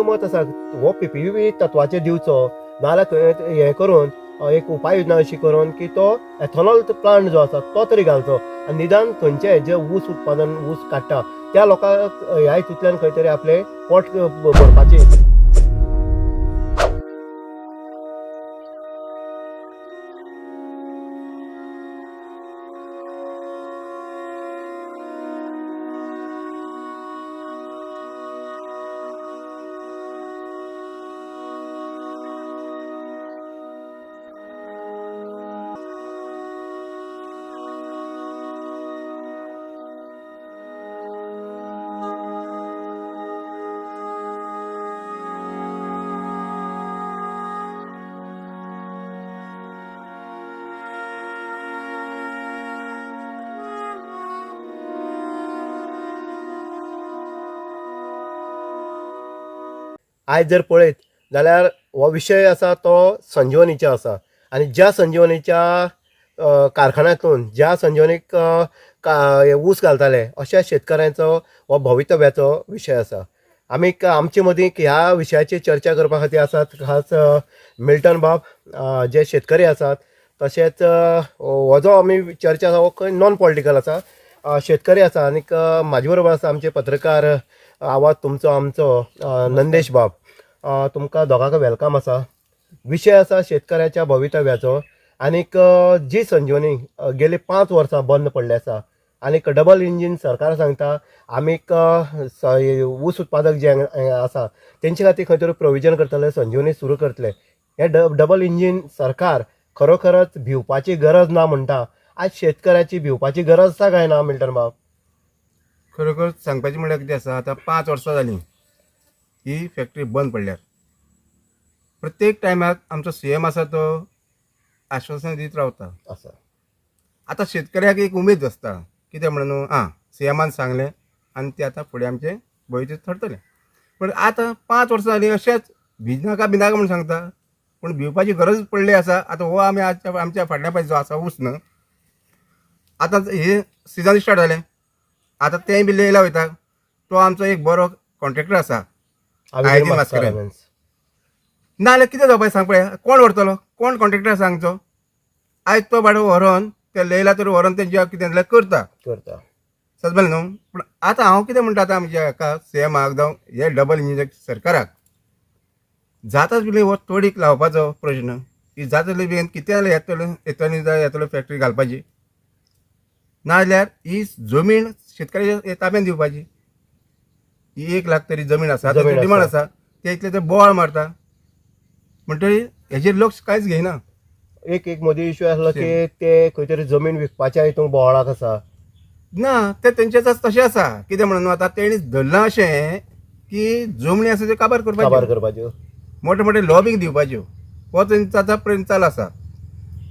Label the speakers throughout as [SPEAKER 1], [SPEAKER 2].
[SPEAKER 1] मत आसा हो PPP तत्वाचेर दिवचो नाल्यार हें करून एक उपाय योजना अशी करून की तो एथॉनॉल प्लांट जो आसा तो तरी घालचो आनी निदान थंयचे जे ऊस उत्पादन ऊस काडटा त्या लोकांक ह्या हितूंतल्यान खंय तरी आपले पोट भरपाचें. आयज जर पळयत जाल्यार हो विशय आसा तो संजीवनीचो आसा आनी ज्या संजीवनीच्या कारखान्यांतून ज्या संजीवनीक ऊस घालताले अशा शेतकऱ्यांचो हो भवितव्याचो विशय आसा. आमी आमचे मदीं ह्या विशयाचेर चर्चा करपा खातीर आसात खास मिल्टन बाब जे शेतकरी आसात. तशेंच हो जो आमी चर्चा आसा हो नॉन पॉलिटिकल आसा. शेतकरी आसा आनीक म्हाजे बरोबर आसा आमचे पत्रकार आवाज तुमचो आमचो नंदेश बाब. तुमकां दोगांक वेलकम आसा. विशय आसा शेतकऱ्याच्या भवितव्याचो आनीक जी संजीवनी गेली 5 वर्सां बंद पडली आसा आनीक डबल इंजीन सरकार सांगता आमी ऊस उत्पादक जे आसा तेंचे खातीर खंय तरी प्रोविजन करतले संजीवनी सुरू करतले. हे डबल इंजीन सरकार खरोखरच भिवपाची गरज ना म्हणटा. आज शेतकऱ्याची भिवपाची गरज आसा काय ना मिल्टन बाब?
[SPEAKER 2] खरोखर सांगपाचें म्हळ्यार कितें आसा आतां 5 वर्सां जालीं ही फॅक्टरी बंद पडल्यार प्रत्येक टायमाक आमचो CM आसा तो आश्वासन दीत रावता
[SPEAKER 1] आसा.
[SPEAKER 2] आतां शेतकऱ्याक एक उमेद आसता कितें म्हणून CMान सांगलें आनी ते आतां फुडें आमचें भवितव्य ठरतलें. पूण आतां 5 वर्सां जालीं अशेंच भिनाका म्हणून सांगता पूण भिवपाची गरज पडली आसा. आतां हो आमी आमच्या फाटल्या पायी जो आसा ऊस न्हय आतां हे सिजन स्टार्ट जालें आतां तेंय बी लेयला वयता. तो आमचो एक बरो कॉन्ट्रॅक्टर आसा ना जाल्यार कितें जावपाचें सांग पळया कोण व्हरतलो कोण कॉन्ट्रॅक्टर सांगचो. आयज तो भाडो व्हरोन ते लेयला तर व्हरोन तेंच्या कितें जाल्यार करता सजबल न्हू. पूण आतां हांव कितें म्हणटा आतां आमच्या हाका CMाक जावं हे डबल इंजिन सरकाराक जाताच बी हो तोडीक लावपाचो प्रश्न की जातले बी कितें जाल्यार येतलो फॅक्टरी घालपाची नाजाल्यार ही जमीन शेतकऱ्याच्या ताब्यान दिवपाची. ही 1 लाख तरी जमीन आसा डिमांड आसा ते इतले ते बोवाळ मारता म्हणटकीर हेजेर लक्ष कांयच घेयना.
[SPEAKER 1] एक मदीं इश्यू आसलो की ते खंय तरी जमीन विकपाच्या हितून बोवाळाक आसा
[SPEAKER 2] ना ते तेंचेच तशें आसा. कितें म्हणून आतां तेणी धरलां अशें की जमनी आसा त्यो काबार करपाच्यो मोठे मोठे लॉबींग दिवपाच्यो हो तेंचो आतां प्रयत्न चालू आसा.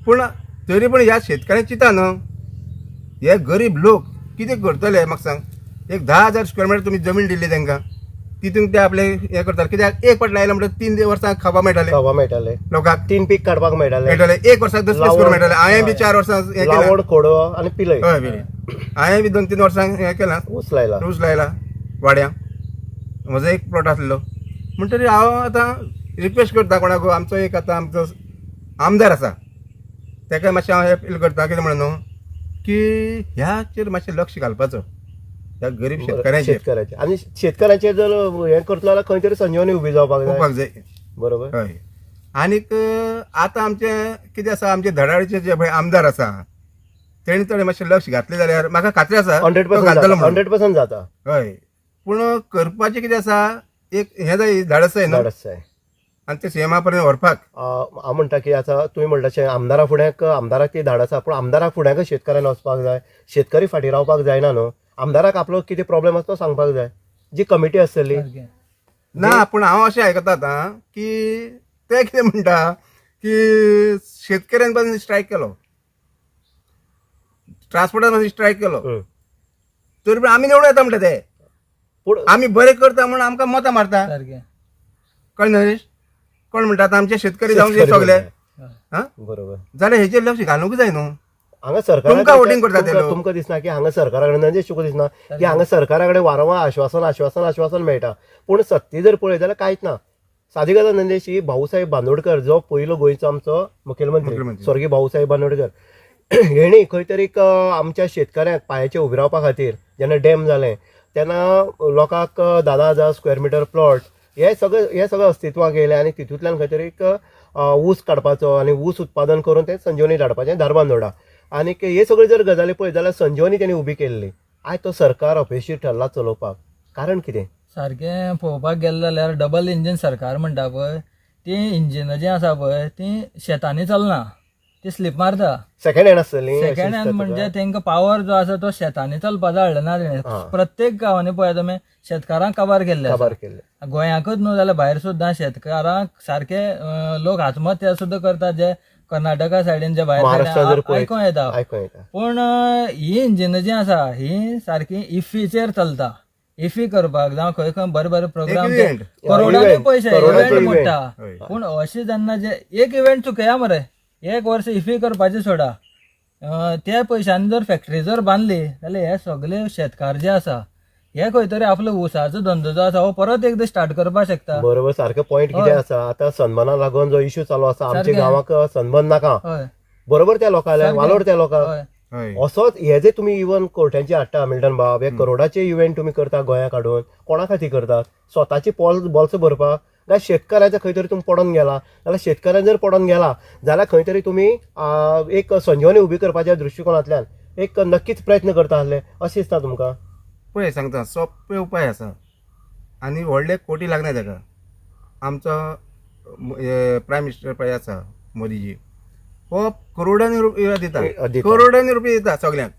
[SPEAKER 2] पूण तरी पूण ह्या शेतकऱ्यांक चिंता न्हू हे गरीब लोक कितें करतले म्हाका सांग. एक 10,000 स्क्वेअर मिटर तुमी जमीन दिल्ली तांकां तितून ते आपले हे करताले कित्याक एक फावट लायला म्हणटा 3 वर्सां खावपा मेळटाले लोकांक
[SPEAKER 1] 3 पीक काडपाक मेळटाले
[SPEAKER 2] 1 वर्साक 10 करूंक मेळटाले. हांवें बी 4 वर्सां हे
[SPEAKER 1] लावड खोडो आनी पिलय
[SPEAKER 2] हांवें बी 2-3 वर्सां हे केलां
[SPEAKER 1] ऊस लायला
[SPEAKER 2] वाड्यां. म्हजो एक प्लॉट आसलो म्हणटकीर हांव आतां रिक्वेस्ट करता कोणाक आमचो एक आतां आमचो आमदार आसा ताका मातशें हांव अपील करता कितें म्हणून की ह्याचेर मातशें लक्ष घालपाचो ह्या गरीब शेतकऱ्याचेर
[SPEAKER 1] आनी शेतकऱ्याचेर जर हें करतलो जाल्यार खंय तरी संजीवनी उबी जावपाक जाय. बरोबर.
[SPEAKER 2] हय. आनीक आतां आमचें कितें आसा आमचे धडाडीचे जे पळय आमदार आसा तेणी थोडें मातशें लक्ष घातलें जाल्यार म्हाका खात्री आसा
[SPEAKER 1] 100% जाता.
[SPEAKER 2] हय. पूण करपाचें कितें आसा एक हें जाय धाडस जाय आनी ते CMा पर्यंत व्हरपाक.
[SPEAKER 1] हांव म्हणटा की आतां तुवें म्हणटा अशें आमदाराक ती धाड आसा पूण आमदाराक फुड्याक शेतकऱ्यान वचपाक जाय. शेतकरी फाटीं रावपाक जायना न्हू. आमदाराक आपलो कितें प्रॉब्लेम आसा तो सांगपाक जाय. जी कमिटी आसतली
[SPEAKER 2] ना पूण हांव अशें आयकता आतां की ते कितें म्हणटा की शेतकऱ्यान पण स्ट्रायक केलो ट्रान्सपोर्टान स्ट्रायक केलो तरी पण आमी निवडून येता म्हणटा ते पूण आमी बरें करता म्हणून आमकां मतां मारता कळ्ळें नरेश. कोण म्हणटा आतां आमचे शेतकरी जावन सगळे
[SPEAKER 1] बरोबर
[SPEAKER 2] जाल्यार हेचेर लक्ष घालूंक जाय न्हू.
[SPEAKER 1] हांगा सरकार
[SPEAKER 2] तुमकां voting करता ते लोक.
[SPEAKER 1] तुमकां दिसना की हांगा सरकारा कडेन नंदेश तुका दिसना की हांगा सरकारा कडेन वारंवार आश्वासन मेळटा पूण सत्य जर पळयत जाल्यार कांयच ना. सादी गजाल नंदेश ही भाऊसाहेब बांदोडकर जो पयलो गोंयचो आमचो मुखेलमंत्री स्वर्गीय भाऊसाहेब बांदोडकर हेणी खंय तरी आमच्या शेतकऱ्यांक पांयाचेर उबे रावपा खातीर जेन्ना डॅम जालें तेन्ना लोकांक 10,000 स्क्वेअर मिटर प्लॉट हे सगळें अस्तित्वाक येयलें आनी तितूंतल्यान खंय तरी ऊस काडपाचो आनी ऊस उत्पादन करून तें संजीवनी धाडपाचें धारबांदोडा. आनी हे सगळ्यो जर गजाली पळयत जाल्यार संजीवनी तेणी उबी केल्ली. आयज तो सरकार अपेशी ठरला चलोवपाक. कारण कितें?
[SPEAKER 3] सारकें पळोवपाक गेलें जाल्यार डबल इंजीन सरकार म्हणटा पळय ती इंजिनां जी आसा पळय ती शेतांनी चलना, ती स्लीप मारता.
[SPEAKER 1] सेकंड हँड आसतली.
[SPEAKER 3] सेकंड हँड म्हणजे तांकां पावर जो आसा तो शेतांनी चलपाचो हाडलो ना तेणें. प्रत्येक गांवांनी पळय तुमी शेतकारांक काबार केल्ले
[SPEAKER 1] काबार केल्ले.
[SPEAKER 3] गोंयाकूच न्हू जाल्यार भायर सुद्दां शेतकारांक सारखे लोक आत्महत्या सुद्दां करतात जे कर्नाटका सायडीन जे भायर आयकूं येता. पूण ही इंजिनां जी आसा ही सारकी इफ्फीचेर चलता. इफ्फी करपाक जावं खंय खंय बरे बरे प्रोग्राम करोडांनी पयशे इव्हेंट मोडटा. पूण अशें जेन्ना जे एक इव्हेंट चुकया मरे, एक वर्स इफ्फी करपाची सोडा, त्या पयशांनी जर फॅक्टरी जर बांदली जाल्यार हे सगळे शेतकार जे आसा हे खंय तरी आपलो ऊसाचो धंदो जो आसा हो परत एकदा स्टार्ट करपाक शकता.
[SPEAKER 1] बरोबर. सारको पॉयंट कितें आसा आतां सनबर्ना लागून जो इश्यू चालू आसा आमच्या गांवाक सनबर्न नाका. बरोबर त्या लोकांक वालोर त्या लोकांक असोच हे जे तुमी इवन कोर्टांची हाडटा मिल्टन बाब हे करोडाचे इव्हेंट तुमी करता गोंया काडून कोणा खातीर करतात? स्वताची बोल्स भरपाक काय शेतकाराचे खंय तरी तुमी पडोन गेला जाल्यार शेतकारान जर पडोन गेला जाल्यार खंय तरी तुमी एक संजीवनी उबी करपाच्या दृश्टिकोनांतल्यान एक नक्कीच प्रयत्न करता आसले अशें दिसता तुमकां?
[SPEAKER 2] पळय सांगता सोंपे उपाय आसा आनी व्हडले कोटी लागना ताका. आमचो प्रायम मिनिस्टर पळय आसा मोदीजी हो करोडांनी रुपया दिता. करोडांनी रुपया दिता सगळ्यांक.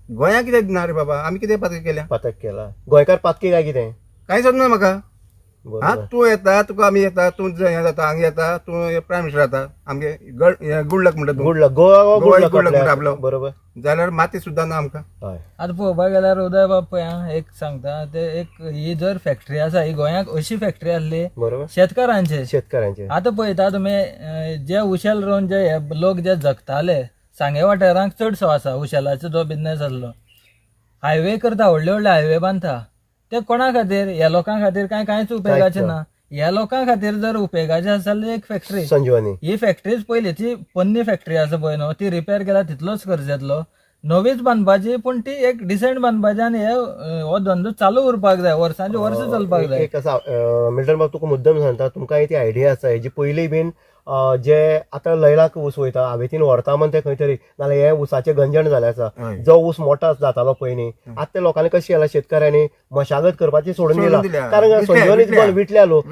[SPEAKER 2] गोंयांक कितें दिना रे बाबा? आमी कितें पातक केल्या?
[SPEAKER 1] पातक केला गोंयकार पातकी काय कितें?
[SPEAKER 2] कांय समजना म्हाका. तूं येता तुका आमी येता तूं हें जाता हांगा येता तूं प्रायम मिनिस्टर जाता आमगे गुड लक म्हणटा
[SPEAKER 1] गुड लक गोवा
[SPEAKER 2] गुड लक म्हणटा आपलो.
[SPEAKER 1] बरोबर.
[SPEAKER 2] जाल्यार माती सुद्दां ना आमकां.
[SPEAKER 3] आतां पळोवपाक गेल्यार उदय बाब पळय एक सांगता ते एक ही जर फॅक्टरी आसा ही गोंयांक अशी फॅक्टरी आसली
[SPEAKER 1] बरोबर
[SPEAKER 3] शेतकारांचे. आतां पळयता तुमी जे उशेल रोवन जे हे लोक जे जगताले सांगे वाठारांक चडसो आसा उशेलाचो जो बिझनेस आसलो हायवे करता व्हडले व्हडले हायवे बांदता ते कोणा खातीर? ह्या लोकां खातीर कांयच उपेगाचें ना. ह्या लोकां खातीर जर उपेगाचें आसा जाल्यार एक फॅक्टरी
[SPEAKER 1] संजीवनी
[SPEAKER 3] ही फॅक्टरीच पयलीची पन्नी फॅक्टरी आसा पळय न्हू ती रिपेर केल्यार तितलोच खर्च येतलो. नवीच बांदपाची पूण ती एक डिसेंट बांदपाची आनी हो धंदो चालू उरपाक जाय वर्सांचे वर्स चलपाक जाय.
[SPEAKER 1] एक आसा मिल्टन बाब तुका मुद्दम सांगता तुमकां ती आयडिया आसा हेजी पयलीं बीन जे आतां लयलाक ऊस वयता हावेतीन व्हरता म्हण ते खंय तरी नाल्यार हे ऊसाचे गंजण जाले आसा जो ऊस मोठो जातालो पयलीं आतां ते लोकांनी कशें केला शेतकऱ्यांनी मशागत करपाची सोडून दिला कारण संजीवनीच बंद विटल्या लोक.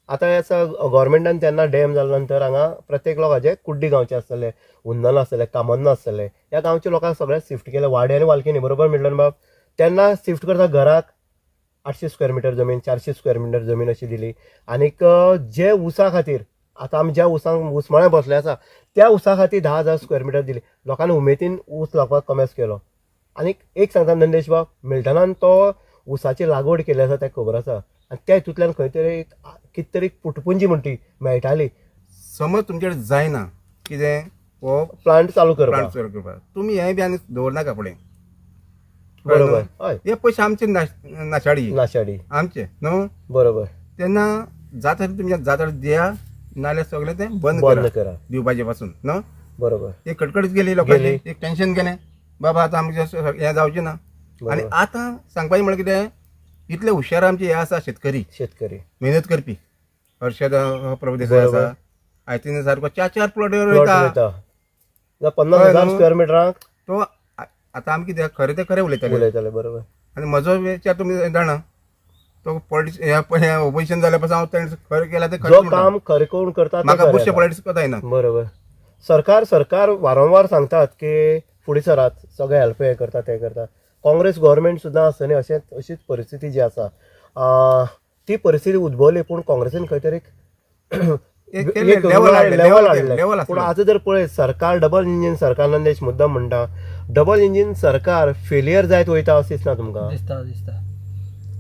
[SPEAKER 1] आतां आसा गोव्हर्मेंटान तेन्ना डॅम जाल्या नंतर हांगा प्रत्येक लोकांचे कुड्डी गांवचे आसतले उन्नन आसतले कामन्न आसतले ह्या गांवच्या लोकांक सगळ्याक शिफ्ट केले वाडे आनी वालकिनी बरोबर मिल्टन बाब. तेन्ना शिफ्ट करता घराक 800 स्क्वेअर मिटर जमीन 400 स्क्वेअर मिटर जमीन अशी दिली. आनीक जे ऊसा खातीर आतां आमी ज्या ऊसांक ऊसमळे बसले आसा त्या ऊसा खातीर 10,000 स्क्वेअर मिटर दिली. लोकांनी उमेदीन ऊस लावपाक कमेस केलो. आनीक एक सांगता नंदेश बाब मिल्टनान तो ऊसाची लागवड केली आसा तें खबर आसा आनी त्या हितूंतल्यान खंय तरी कितें तरी पुटपुंजी म्हणटी मेळटाली.
[SPEAKER 2] समज तुमचे कडेन जायना कितें हो
[SPEAKER 1] प्लांट चालू करपाक
[SPEAKER 2] तुमी हें बी आनी दवरनाका फुडें.
[SPEAKER 1] बरोबर. हय
[SPEAKER 2] हे पयशे आमचे नाशाडी आमचे न्हू.
[SPEAKER 1] बरोबर.
[SPEAKER 2] तेन्ना जाता तुमच्या जाता दिया नाल्यार सगळें तें बंद करा दिवपाचे पासून न्हू.
[SPEAKER 1] बरोबर.
[SPEAKER 2] एक कटकटीच गेली लोकांची एक टेन्शन गेलें बाबा आतां आमचें हें जावचें ना. आनी आतां सांगपाचें म्हळ्यार कितें इतले हुशार आमचे हे आसा शेतकरी मेहनत करपी हर्षद प्रभुदेसाय आसा आयतीन सारको 4 प्लॉट वयता
[SPEAKER 1] 50,000 स्क्वेअर मिटराक
[SPEAKER 2] तो. आतां आमी कितें खरें तें खरें उलयताले.
[SPEAKER 1] बरोबर.
[SPEAKER 2] आनी म्हजो विचार तुमी जाणा तो ऑपोजिशन जाल्या पासून हांव तेणें खरें केलां तें
[SPEAKER 1] जो काम खरें करून करता
[SPEAKER 2] म्हाका बुरशे पॉलिटिक्स कोता येना.
[SPEAKER 1] बरोबर. सरकार वारंवार सांगतात की फुडें सरात सगळे हेल्प हे करतात ते करतात. काँग्रेस गव्हर्मेंट सुद्दां आसतना अशीच परिस्थिती जी आसा ती परिस्थिती उद्भवली पूण काँग्रेसीन खंय तरी लेवल हाडलें. पूण आतां जर पळयत सरकार डबल इंजीन सरकार नंदेश मुद्दम म्हणटा डबल इंजीन सरकार फेलियर जायत वयता अशें दिसना तुमकां?
[SPEAKER 3] दिसता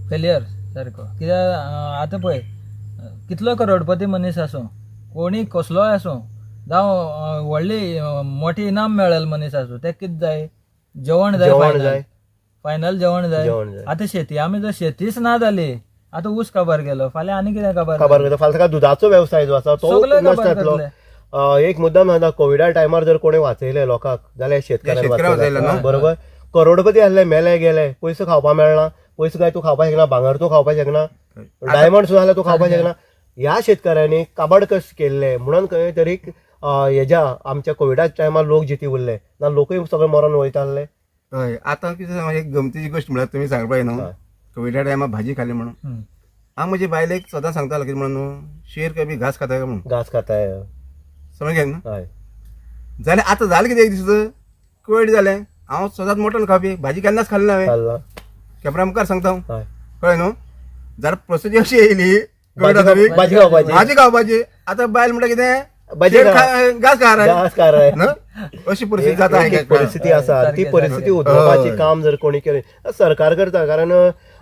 [SPEAKER 3] फेलियर सारको. कित्याक आतां पळय कितलो करोडपती मनीस आसूं कोणी कसलोय आसूं जावं व्हडली मोठी इनाम मेळेल मनीस आसूं ते कितें जाय जेवण जाय
[SPEAKER 1] जेवण
[SPEAKER 3] final.
[SPEAKER 1] जाय.
[SPEAKER 3] फायनल जेवण जाय
[SPEAKER 1] जेवण जाय.
[SPEAKER 3] आतां शेती आमी जर शेतीच ना जाली आतां ऊस काबार गेलो फाल्यां आनी कितें काबार
[SPEAKER 1] खबर करता फाल्यां ताका दुधाचो व्यवसाय जो आसा तो
[SPEAKER 3] सगळें
[SPEAKER 1] नश्ट
[SPEAKER 3] काबार
[SPEAKER 1] जातलो.
[SPEAKER 3] करतले.
[SPEAKER 1] एक मुद्दाम सांगता कोविडा टायमार जर कोणी वाचयले लोकांक जाल्यार शेतकऱ्यांक
[SPEAKER 2] शेतकऱ्यांक वाचयलें
[SPEAKER 1] वाचयलें.
[SPEAKER 2] न्हू?
[SPEAKER 1] बरोबर करोडपती आहले मेले गेले पयसो खावपाक मेळना पयसो काय तूं खावपाक शकना भांगर तूं खावपाक शकना डायमंड सुद्दां जाल्यार तूं खावपाक शकना. ह्या शेतकऱ्यांनी काबाड कश्ट केल्ले म्हणून खंय तरी हेज्या आमच्या कोविडा टायमार लोक जिती उरले ना लोकूय सगळे मरण वयताले.
[SPEAKER 2] हय आतां कितें सांग एक गमतीची गोश्ट म्हळ्यार तुमी सांगपा न्हू
[SPEAKER 1] हय.
[SPEAKER 2] कोविडा टायमार भाजी खाली म्हणून
[SPEAKER 3] हम्म.
[SPEAKER 2] हांव म्हजे बायलेक सदां सांगतालो कितें म्हणून न्हू शेर कभी घास खाता काय म्हणून
[SPEAKER 1] घास खाताय.
[SPEAKER 2] समजलें न्हू
[SPEAKER 1] हय
[SPEAKER 2] जाल्यार आतां जालें कितें एक दीस कोविड जालें हांव सदांच मटण खावपी भाजी केन्नाच खाल्ली ना हांवें
[SPEAKER 1] खाल्ला.
[SPEAKER 2] कॅमेरा मुखार सांगता हांव
[SPEAKER 1] हय
[SPEAKER 2] कळ्ळें न्हू जाल्यार प्रोसिजर अशी येयली कोविड
[SPEAKER 1] भाजी खावपाची
[SPEAKER 2] भाजी खावपाची आतां बायल म्हणटा कितें
[SPEAKER 1] भाजी
[SPEAKER 2] शेर
[SPEAKER 1] खा.
[SPEAKER 2] घास खा रे
[SPEAKER 1] घास खाय.
[SPEAKER 2] न्हू अशी परिस्थिती जाता
[SPEAKER 1] एक
[SPEAKER 2] हांगा.
[SPEAKER 1] परिस्थिती आसा ती परिस्थिती उद्भवपाची
[SPEAKER 2] हय.
[SPEAKER 1] काम जर कोणी केलें सरकार करता कारण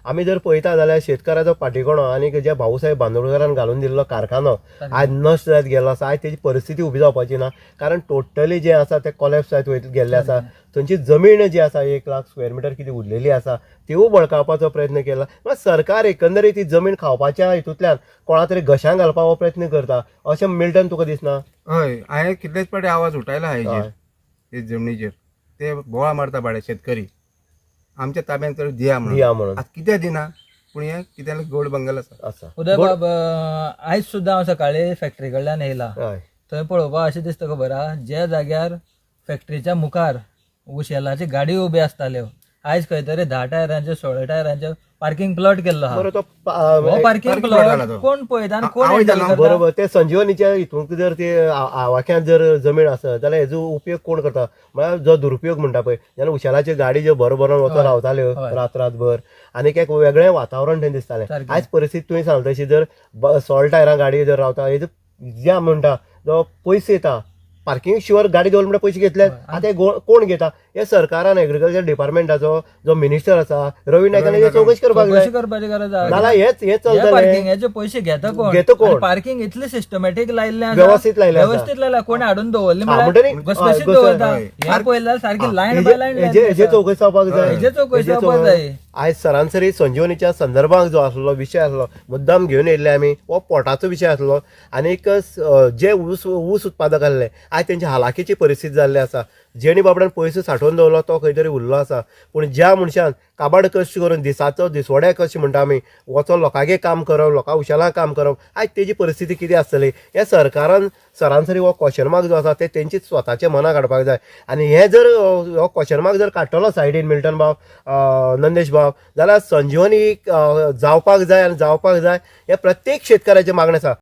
[SPEAKER 1] आमी जर पळयता जाल्यार शेतकाराचो फाटीकोणो आनी जे भाऊसाहेब बांदोडकरान घालून दिल्लो कारखानो आज नश्ट जायत गेलो आसा आज तेजी परिस्थिती उबी जावपाची ना कारण टोटली जे आसा ते कॉलेप्स जायत वयत गेल्ले आसा. थंयची जमीन जी आसा 1,00,000 स्क्वेअर मिटर कितें उरलेली आसा तिवूय बळकावपाचो प्रयत्न केला. सरकार एकंदरीत ती जमीन खावपाच्या हितूंतल्यान कोणा तरी घशांक घालपाचो प्रयत्न करता अशें मिल्टन तुका दिसना.
[SPEAKER 2] हय हांवें कितलेच फावटी आवाज उठयला हाजेर
[SPEAKER 1] हय.
[SPEAKER 2] ते जमनीचेर ते बोवाळ मारता भाडे शेतकरी आमच्या ताब्यान तर दिया म्हणून
[SPEAKER 1] दिया म्हणून
[SPEAKER 2] आतां कितें दिना पूण हें कितें गोल्ड बंगल आसा
[SPEAKER 1] आसा.
[SPEAKER 3] उदय बाब आयज सुद्दां हांव सकाळी फॅक्टरी कडल्यान येयला
[SPEAKER 1] हय
[SPEAKER 3] थंय पळोवपा अशें दिसता खबर आहा ज्या जाग्यार फॅक्टरीच्या मुखार उशेलाची गाडी उबी आसताल्यो आयज खंय तरी 10 टायरांचे 16 टायरांचे पार्किंग प्लॉट केल्लो आहा.
[SPEAKER 1] बरो तो
[SPEAKER 3] हो पार्किंग
[SPEAKER 2] parking plot झाला
[SPEAKER 3] प्लॉट
[SPEAKER 2] तो.
[SPEAKER 3] कोण पळयता आनी कोण
[SPEAKER 2] हांव
[SPEAKER 3] handle
[SPEAKER 2] वयतालो.
[SPEAKER 3] करता?
[SPEAKER 1] बरोबर ते संजीवनीच्या हितूंक जर ते आवाक्यांत जर जमीन आसत जाल्यार हेजो उपयोग कोण करता म्हळ्यार जो दुरुपयोग म्हणटा पळय जाल्यार उशेलाच्यो गाडी ज्यो बरोबर वचून रावताल्यो
[SPEAKER 3] हय.
[SPEAKER 1] रातभर आनीक एक वेगळें वातावरण थंय दिसतालें.
[SPEAKER 3] सारकें.
[SPEAKER 1] आयज परिस्थिती तुवें सांगता तशी जर 16 टायरां गाडी जर रावता हेजो ज्या म्हणटा जो पयशे येता पार्किंग शिवर गाडी दवरले म्हणल्यार पयशे घेतले आतां हे कोण घेता हे सरकारान एग्रीकल्चर डिपार्टमेंटाचो जो मिनिस्टर आसा रवी नायकान हेची चवकशी करपाक जाय
[SPEAKER 3] चवकशी करपाची गरज आहा.
[SPEAKER 1] नाल्यार हेच चलतलें
[SPEAKER 3] पार्किंगाचे पयशे घेता कोण
[SPEAKER 1] घेता कोण?
[SPEAKER 3] पार्किंग इतले सिस्टमॅटिक लायल्ले आसा,
[SPEAKER 1] व्यवस्थीत लायल्लें आसा.
[SPEAKER 3] व्यवस्थित लायला कोणी हाडून दवरली
[SPEAKER 1] म्हणटरी
[SPEAKER 3] घसघशीत
[SPEAKER 1] हय,
[SPEAKER 3] दवरता
[SPEAKER 2] हय.
[SPEAKER 3] हें पळयल्यार सारकी लायन बाय लायन
[SPEAKER 1] हेजे चौकशी जावपाक जाय.
[SPEAKER 3] हेजे चौकशी
[SPEAKER 1] हेजे
[SPEAKER 3] जावपाक जाय.
[SPEAKER 1] आयज सरासरी संजीवनीच्या संदर्भात जो आसलो विशय आसलो मुद्दाम घेवन येयल्ले आमी हो पोटाचो विशय आसलो आनीक जे ऊस उत्पादक आसले आयज तेंची हालाकीची परिस्थिती जाल्ली आसा. जेणी बाबड्यान पयसो सांठोवन दवरलो तो खंय तरी उरलो आसा पूण ज्या मनशान काबाड कश्ट करून दिसाचो दिसवड्या कशें म्हणटा आमी वचोन लोकांगे काम करप लोकां उशेलां काम करप आयज तेजी परिस्थिती कितें आसतली हे सरकारान सरासरी हो क्वेश्चन मार्क जो आसा ते तेंची स्वताचे मनाक काडपाक जाय. आनी हे जर हो क्वेश्चन मार्क जर काडटलो सायडीन मिल्टन बाब नंदेश बाब जाल्यार संजीवनी जावपाक जाय आनी जावपाक जाय हे प्रत्येक शेतकाराचे मागणें आसा.